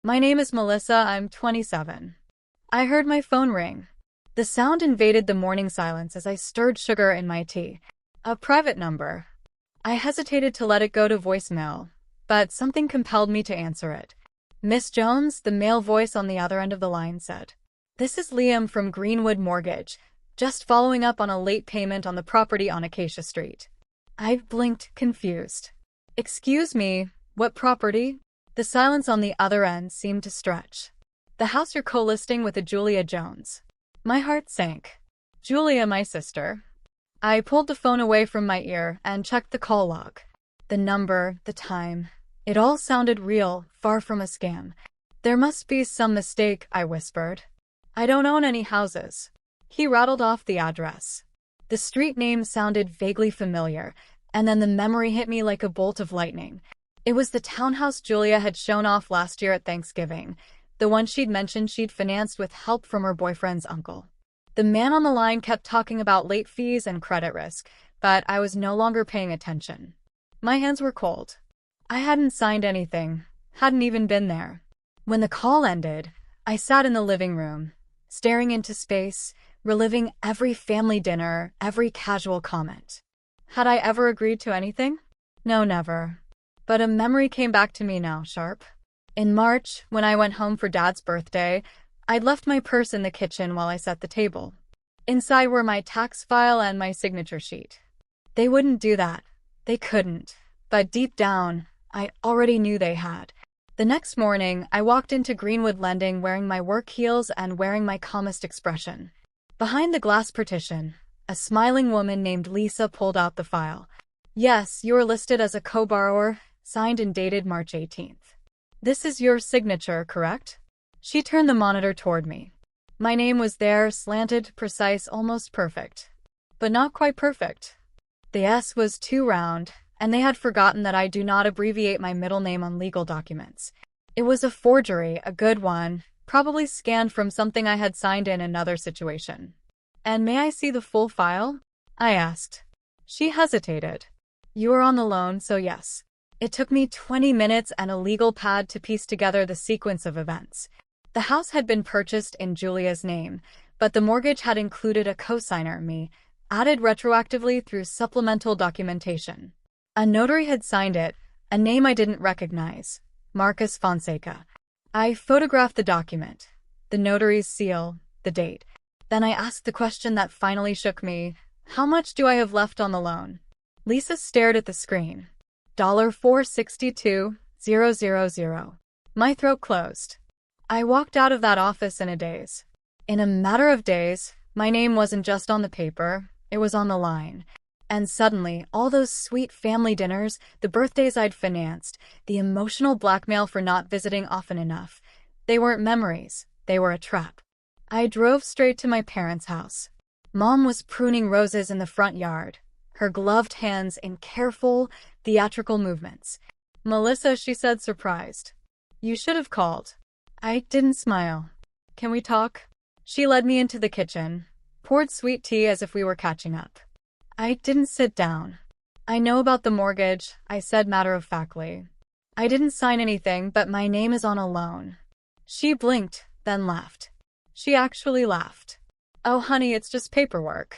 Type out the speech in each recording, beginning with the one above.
My name is Melissa, I'm 27. I heard my phone ring. The sound invaded the morning silence as I stirred sugar in my tea. A private number. I hesitated to let it go to voicemail, but something compelled me to answer it. Miss Jones, the male voice on the other end of the line said. This is Liam from Greenwood Mortgage, just following up on a late payment on the property on Acacia Street. I blinked, confused. Excuse me, what property? The silence on the other end seemed to stretch. The house you're co-listing with a Julia Jones. My heart sank. Julia, my sister. I pulled the phone away from my ear and checked the call log. The number, the time. It all sounded real, far from a scam. There must be some mistake, I whispered. I don't own any houses. He rattled off the address. The street name sounded vaguely familiar, and then the memory hit me like a bolt of lightning. It was the townhouse Julia had shown off last year at Thanksgiving, the one she'd mentioned she'd financed with help from her boyfriend's uncle. The man on the line kept talking about late fees and credit risk, but I was no longer paying attention. My hands were cold. I hadn't signed anything, hadn't even been there. When the call ended, I sat in the living room, staring into space, reliving every family dinner, every casual comment. Had I ever agreed to anything? No, never. But a memory came back to me now, sharp. In March, when I went home for Dad's birthday, I'd left my purse in the kitchen while I set the table. Inside were my tax file and my signature sheet. They wouldn't do that. They couldn't. But deep down, I already knew they had. The next morning, I walked into Greenwood Lending wearing my work heels and wearing my calmest expression. Behind the glass partition, a smiling woman named Lisa pulled out the file. Yes, you are listed as a co-borrower, signed and dated March 18th. This is your signature, correct? She turned the monitor toward me. My name was there, slanted, precise, almost perfect. But not quite perfect. The S was too round, and they had forgotten that I do not abbreviate my middle name on legal documents. It was a forgery, a good one, probably scanned from something I had signed in another situation. And may I see the full file? I asked. She hesitated. You are on the loan, so yes. It took me 20 minutes and a legal pad to piece together the sequence of events. The house had been purchased in Julia's name, but the mortgage had included a cosigner, me, added retroactively through supplemental documentation. A notary had signed it, a name I didn't recognize, Marcus Fonseca. I photographed the document, the notary's seal, the date. Then I asked the question that finally shook me, how much do I have left on the loan? Lisa stared at the screen. $462,000. My throat closed. I walked out of that office in a daze. In a matter of days, my name wasn't just on the paper, it was on the line. And suddenly, all those sweet family dinners, the birthdays I'd financed, the emotional blackmail for not visiting often enough, they weren't memories, they were a trap. I drove straight to my parents' house. Mom was pruning roses in the front yard, her gloved hands in careful, theatrical movements. Melissa, she said, surprised. You should have called. I didn't smile. Can we talk? She led me into the kitchen, poured sweet tea as if we were catching up. I didn't sit down. I know about the mortgage, I said matter-of-factly. I didn't sign anything, but my name is on a loan. She blinked, then laughed. She actually laughed. Oh, honey, it's just paperwork.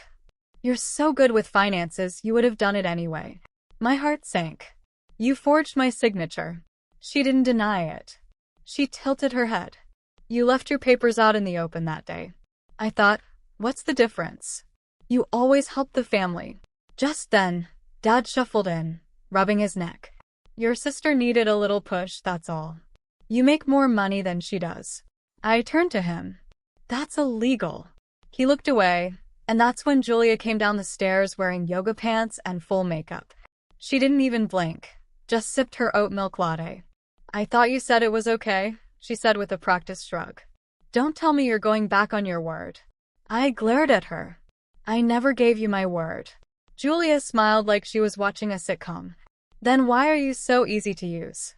You're so good with finances, you would have done it anyway. My heart sank. You forged my signature. She didn't deny it. She tilted her head. You left your papers out in the open that day. I thought, what's the difference? You always helped the family. Just then, Dad shuffled in, rubbing his neck. Your sister needed a little push, that's all. You make more money than she does. I turned to him. That's illegal. He looked away, and that's when Julia came down the stairs wearing yoga pants and full makeup. She didn't even blink, just sipped her oat milk latte. I thought you said it was okay, she said with a practiced shrug. Don't tell me you're going back on your word. I glared at her. I never gave you my word. Julia smiled like she was watching a sitcom. Then why are you so easy to use?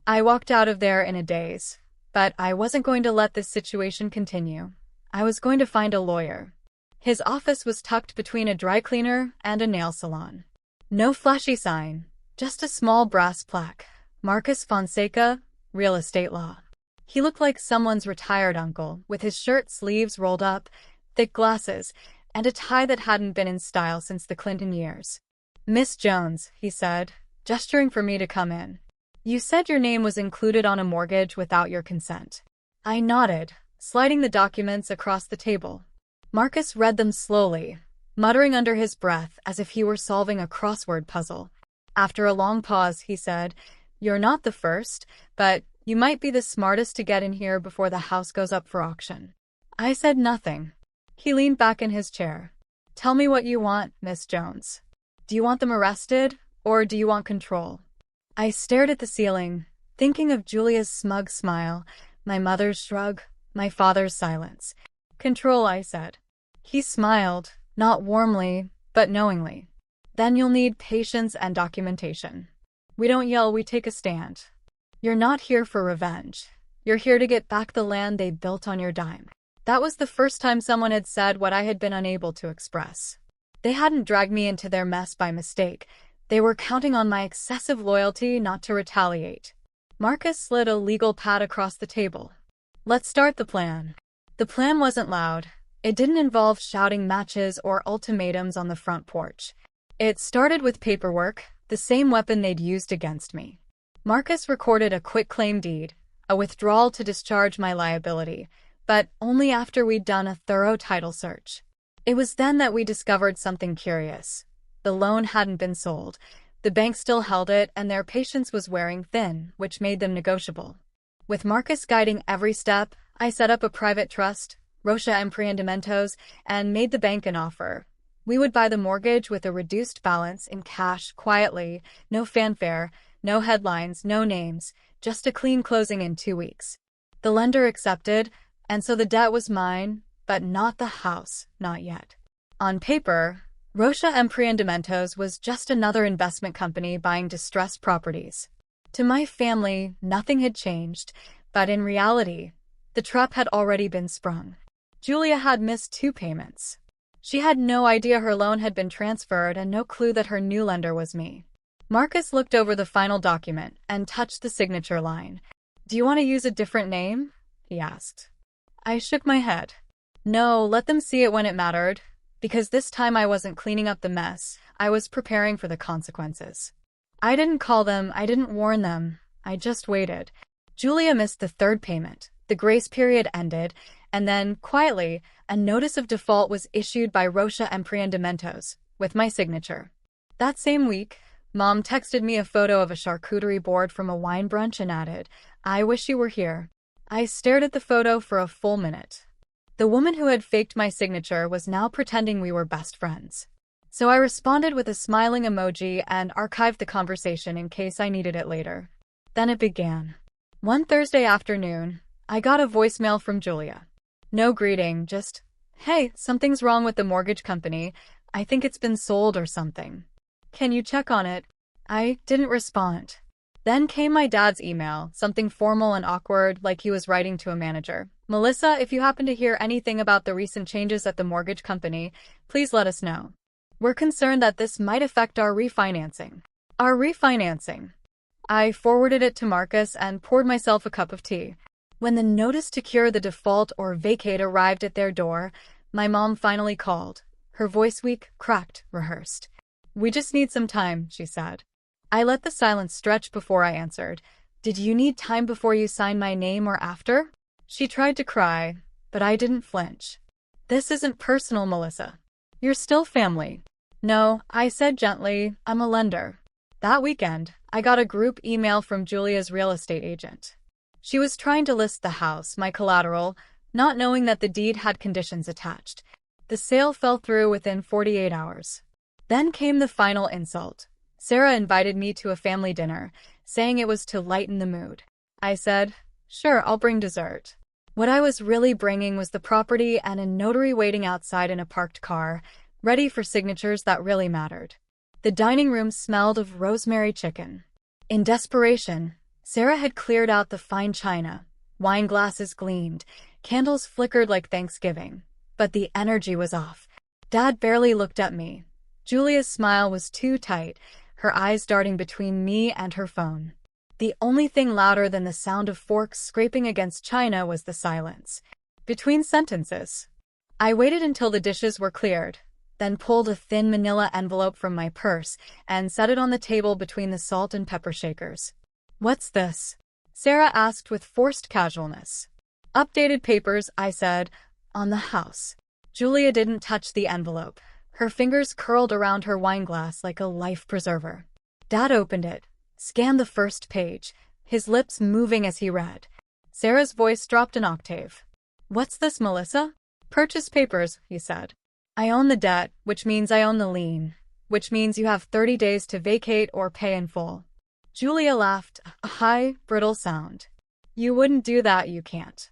I walked out of there in a daze, but I wasn't going to let this situation continue. I was going to find a lawyer. His office was tucked between a dry cleaner and a nail salon. No flashy sign, just a small brass plaque. Marcus Fonseca, Real Estate Law. He looked like someone's retired uncle, with his shirt sleeves rolled up, thick glasses, and a tie that hadn't been in style since the Clinton years. "Miss Jones," he said, gesturing for me to come in. "You said your name was included on a mortgage without your consent." I nodded, sliding the documents across the table. Marcus read them slowly, muttering under his breath as if he were solving a crossword puzzle. After a long pause, he said, "You're not the first, but you might be the smartest to get in here before the house goes up for auction." I said nothing. He leaned back in his chair. "Tell me what you want, Miss Jones. Do you want them arrested, or do you want control?" I stared at the ceiling, thinking of Julia's smug smile, my mother's shrug, my father's silence. "Control," I said. He smiled, not warmly, but knowingly. "Then you'll need patience and documentation. We don't yell, we take a stand. You're not here for revenge. You're here to get back the land they built on your dime." That was the first time someone had said what I had been unable to express. They hadn't dragged me into their mess by mistake. They were counting on my excessive loyalty not to retaliate. Marcus slid a legal pad across the table. "Let's start the plan." The plan wasn't loud. It didn't involve shouting matches or ultimatums on the front porch. It started with paperwork, the same weapon they'd used against me. Marcus recorded a quitclaim deed, a withdrawal to discharge my liability, but only after we'd done a thorough title search. It was then that we discovered something curious. The loan hadn't been sold. The bank still held it, and their patience was wearing thin, which made them negotiable. With Marcus guiding every step, I set up a private trust, Rocha Empreendimentos, and made the bank an offer. We would buy the mortgage with a reduced balance in cash, quietly, no fanfare, no headlines, no names, just a clean closing in 2 weeks. The lender accepted, and so the debt was mine, but not the house, not yet. On paper, Rocha Empreendimentos was just another investment company buying distressed properties. To my family, nothing had changed, but in reality, the trap had already been sprung. Julia had missed 2 payments. She had no idea her loan had been transferred and no clue that her new lender was me. Marcus looked over the final document and touched the signature line. "Do you want to use a different name?" he asked. I shook my head. "No, let them see it when it mattered, because this time I wasn't cleaning up the mess, I was preparing for the consequences." I didn't call them, I didn't warn them, I just waited. Julia missed the 3rd payment, the grace period ended, and then, quietly, a notice of default was issued by Rocha Empreendimentos, with my signature. That same week, Mom texted me a photo of a charcuterie board from a wine brunch and added, "I wish you were here." I stared at the photo for a full minute. The woman who had faked my signature was now pretending we were best friends. So I responded with a smiling emoji and archived the conversation in case I needed it later. Then it began. One Thursday afternoon, I got a voicemail from Julia. No greeting, just, "Hey, something's wrong with the mortgage company. I think it's been sold or something. Can you check on it?" I didn't respond. Then came my dad's email, something formal and awkward, like he was writing to a manager. "Melissa, if you happen to hear anything about the recent changes at the mortgage company, please let us know. We're concerned that this might affect our refinancing." Our refinancing. I forwarded it to Marcus and poured myself a cup of tea. When the notice to cure the default or vacate arrived at their door, my mom finally called. Her voice weak, cracked, rehearsed. "We just need some time," she said. I let the silence stretch before I answered. "Did you need time before you signed my name or after?" She tried to cry, but I didn't flinch. "This isn't personal, Melissa. You're still family." "No," I said gently, "I'm a lender." That weekend, I got a group email from Julia's real estate agent. She was trying to list the house, my collateral, not knowing that the deed had conditions attached. The sale fell through within 48 hours. Then came the final insult. Sarah invited me to a family dinner, saying it was to lighten the mood. I said, "Sure, I'll bring dessert." What I was really bringing was the property and a notary waiting outside in a parked car, ready for signatures that really mattered. The dining room smelled of rosemary chicken. In desperation, Sarah had cleared out the fine china. Wine glasses gleamed. Candles flickered like Thanksgiving. But the energy was off. Dad barely looked at me. Julia's smile was too tight, her eyes darting between me and her phone. The only thing louder than the sound of forks scraping against china was the silence between sentences. I waited until the dishes were cleared, then pulled a thin manila envelope from my purse and set it on the table between the salt and pepper shakers. "What's this?" Sarah asked with forced casualness. "Updated papers," I said, "on the house." Julia didn't touch the envelope. Her fingers curled around her wineglass like a life preserver. Dad opened it, scanned the first page, his lips moving as he read. Sarah's voice dropped an octave. "What's this, Melissa?" "Purchase papers," he said. "I own the debt, which means I own the lien, which means you have 30 days to vacate or pay in full." Julia laughed, a high, brittle sound. "You wouldn't do that, you can't."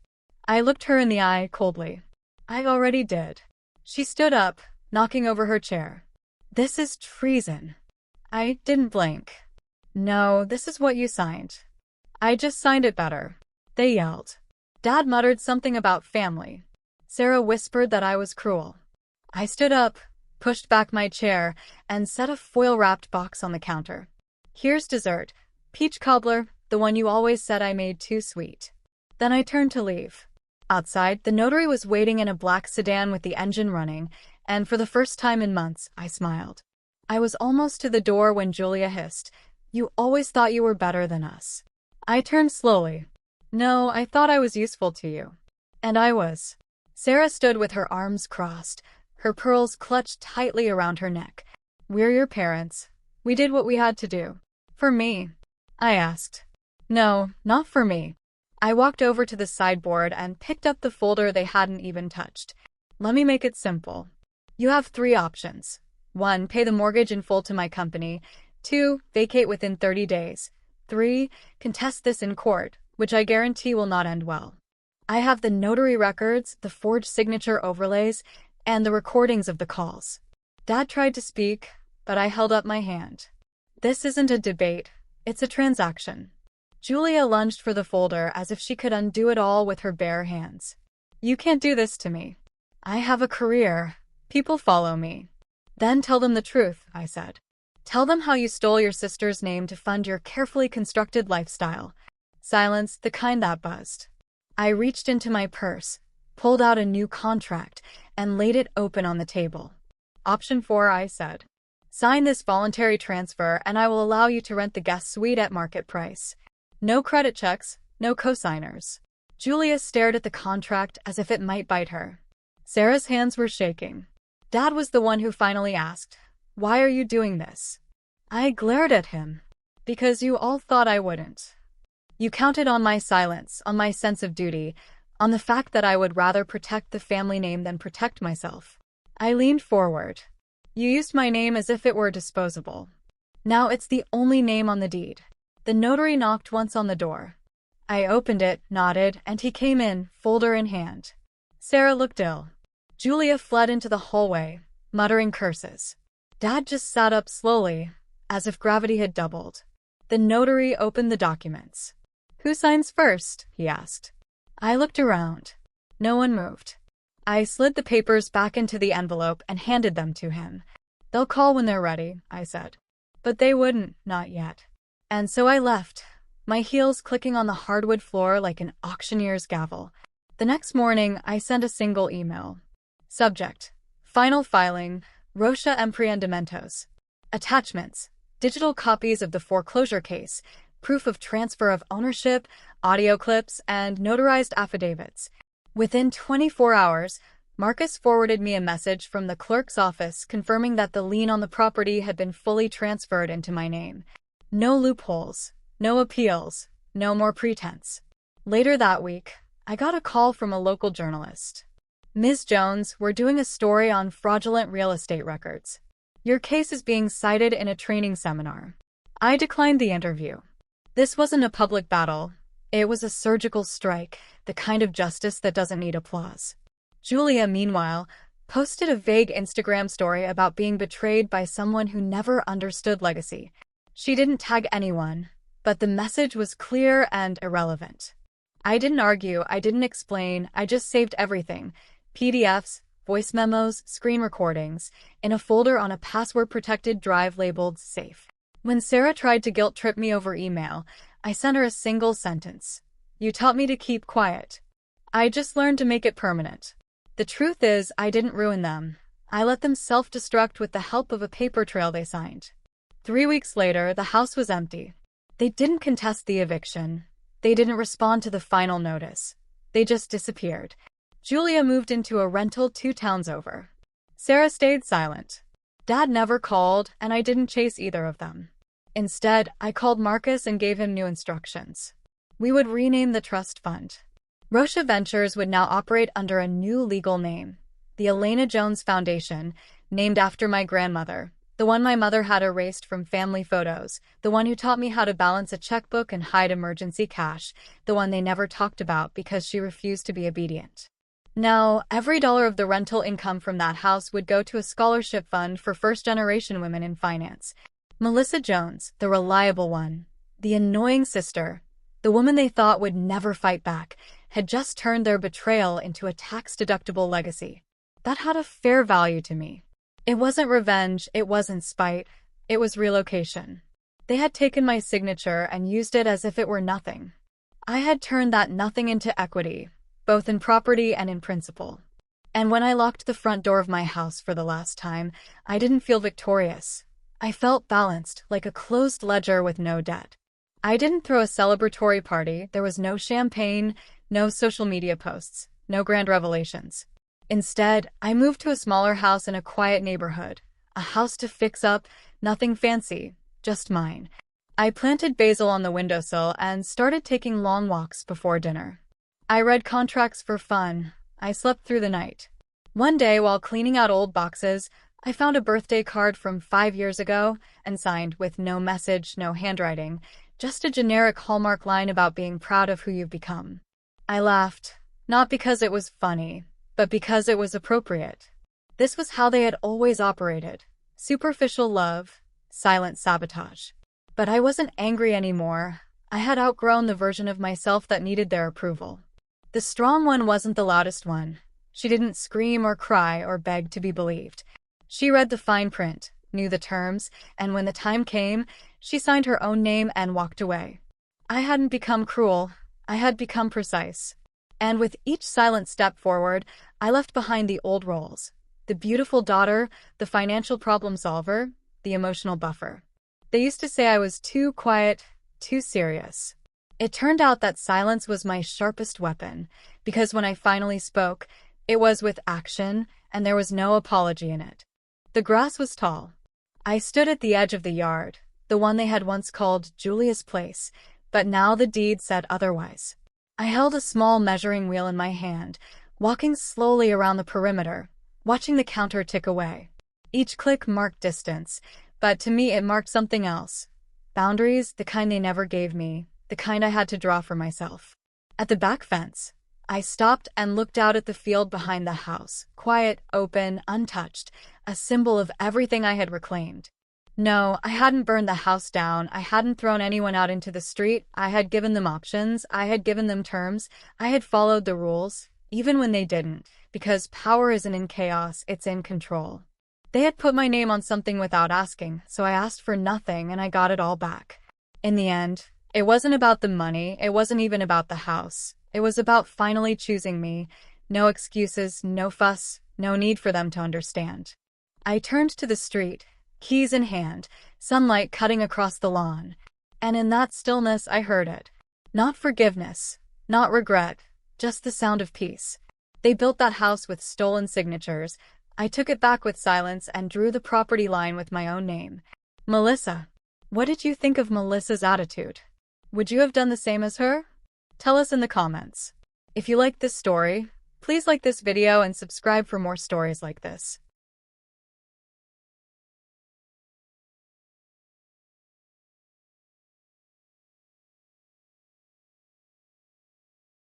I looked her in the eye coldly. "I already did." She stood up, knocking over her chair. "This is treason." I didn't blink. "No, this is what you signed." "I just signed it better," they yelled. Dad muttered something about family. Sarah whispered that I was cruel. I stood up, pushed back my chair, and set a foil-wrapped box on the counter. "Here's dessert. Peach cobbler, the one you always said I made too sweet." Then I turned to leave. Outside, the notary was waiting in a black sedan with the engine running, and for the first time in months, I smiled. I was almost to the door when Julia hissed, "You always thought you were better than us." I turned slowly. "No, I thought I was useful to you." And I was. Sarah stood with her arms crossed, her pearls clutched tightly around her neck. "We're your parents. We did what we had to do." "For me?" I asked. "No, not for me." I walked over to the sideboard and picked up the folder they hadn't even touched. "Let me make it simple. You have 3 options. 1. Pay the mortgage in full to my company. 2. Vacate within 30 days. 3. Contest this in court, which I guarantee will not end well." I have the notary records, the forged signature overlays, and the recordings of the calls. Dad tried to speak, but I held up my hand. "This isn't a debate, it's a transaction." Julia lunged for the folder as if she could undo it all with her bare hands. "You can't do this to me. I have a career. People follow me." "Then tell them the truth," I said. "Tell them how you stole your sister's name to fund your carefully constructed lifestyle." Silence, the kind that buzzed. I reached into my purse, pulled out a new contract, and laid it open on the table. "Option 4, I said. "Sign this voluntary transfer and I will allow you to rent the guest suite at market price. No credit checks, no cosigners." Julia stared at the contract as if it might bite her. Sarah's hands were shaking. Dad was the one who finally asked, "Why are you doing this?" I glared at him. "Because you all thought I wouldn't. You counted on my silence, on my sense of duty, on the fact that I would rather protect the family name than protect myself." I leaned forward. "You used my name as if it were disposable. Now it's the only name on the deed." The notary knocked once on the door. I opened it, nodded, and he came in, folder in hand. Sarah looked ill. Julia fled into the hallway, muttering curses. Dad just sat up slowly, as if gravity had doubled. The notary opened the documents. "Who signs first?" he asked. I looked around. No one moved. I slid the papers back into the envelope and handed them to him. "They'll call when they're ready," I said. But they wouldn't, not yet. And so I left, my heels clicking on the hardwood floor like an auctioneer's gavel. The next morning, I sent a single email. Subject: Final filing, Rocha Empreendimentos. Attachments: digital copies of the foreclosure case, proof of transfer of ownership, audio clips, and notarized affidavits. Within 24 hours, Marcus forwarded me a message from the clerk's office confirming that the lien on the property had been fully transferred into my name. No loopholes, no appeals, no more pretense. Later that week, I got a call from a local journalist. "Ms. Jones, we're doing a story on fraudulent real estate records. Your case is being cited in a training seminar." I declined the interview. This wasn't a public battle. It was a surgical strike, the kind of justice that doesn't need applause. Julia, meanwhile, posted a vague Instagram story about being betrayed by someone who never understood legacy. She didn't tag anyone, but the message was clear and irrelevant. I didn't argue, I didn't explain, I just saved everything: PDFs, voice memos, screen recordings, in a folder on a password-protected drive labeled safe. When Sarah tried to guilt-trip me over email, I sent her a single sentence. "You taught me to keep quiet. I just learned to make it permanent." The truth is, I didn't ruin them. I let them self-destruct with the help of a paper trail they signed. 3 weeks later, the house was empty. They didn't contest the eviction. They didn't respond to the final notice. They just disappeared. Julia moved into a rental 2 towns over. Sarah stayed silent. Dad never called, and I didn't chase either of them. Instead, I called Marcus and gave him new instructions. We would rename the trust fund. Rocha Ventures would now operate under a new legal name, the Elena Jones Foundation, named after my grandmother, the one my mother had erased from family photos, the one who taught me how to balance a checkbook and hide emergency cash, the one they never talked about because she refused to be obedient. Now, every dollar of the rental income from that house would go to a scholarship fund for first-generation women in finance. Melissa Jones, the reliable one, the annoying sister, the woman they thought would never fight back, had just turned their betrayal into a tax-deductible legacy. That had a fair value to me. It wasn't revenge, it wasn't spite, it was relocation. They had taken my signature and used it as if it were nothing. I had turned that nothing into equity, both in property and in principle. And when I locked the front door of my house for the last time, I didn't feel victorious. I felt balanced, like a closed ledger with no debt. I didn't throw a celebratory party. There was no champagne, no social media posts, no grand revelations. Instead, I moved to a smaller house in a quiet neighborhood, a house to fix up, nothing fancy, just mine. I planted basil on the windowsill and started taking long walks before dinner. I read contracts for fun. I slept through the night. One day, while cleaning out old boxes, I found a birthday card from 5 years ago and signed with no message, no handwriting, just a generic Hallmark line about being proud of who you've become. I laughed, not because it was funny, but because it was appropriate. This was how they had always operated. Superficial love, silent sabotage. But I wasn't angry anymore. I had outgrown the version of myself that needed their approval. The strong one wasn't the loudest one. She didn't scream or cry or beg to be believed. She read the fine print, knew the terms, and when the time came, she signed her own name and walked away. I hadn't become cruel. I had become precise. And with each silent step forward, I left behind the old roles. The beautiful daughter, the financial problem solver, the emotional buffer. They used to say I was too quiet, too serious. It turned out that silence was my sharpest weapon, because when I finally spoke, it was with action, and there was no apology in it. The grass was tall. I stood at the edge of the yard, the one they had once called Julia's place, but now the deed said otherwise. I held a small measuring wheel in my hand, walking slowly around the perimeter, watching the counter tick away. Each click marked distance, but to me it marked something else. Boundaries, the kind they never gave me, the kind I had to draw for myself. At the back fence, I stopped and looked out at the field behind the house, quiet, open, untouched, a symbol of everything I had reclaimed. No, I hadn't burned the house down, I hadn't thrown anyone out into the street, I had given them options, I had given them terms, I had followed the rules, even when they didn't, because power isn't in chaos, it's in control. They had put my name on something without asking, so I asked for nothing and I got it all back. In the end, it wasn't about the money, it wasn't even about the house. It was about finally choosing me. No excuses, no fuss, no need for them to understand. I turned to the street, keys in hand, sunlight cutting across the lawn. And in that stillness, I heard it. Not forgiveness, not regret, just the sound of peace. They built that house with stolen signatures. I took it back with silence and drew the property line with my own name. Melissa. What did you think of Melissa's attitude? Would you have done the same as her? Tell us in the comments. If you like this story, please like this video and subscribe for more stories like this.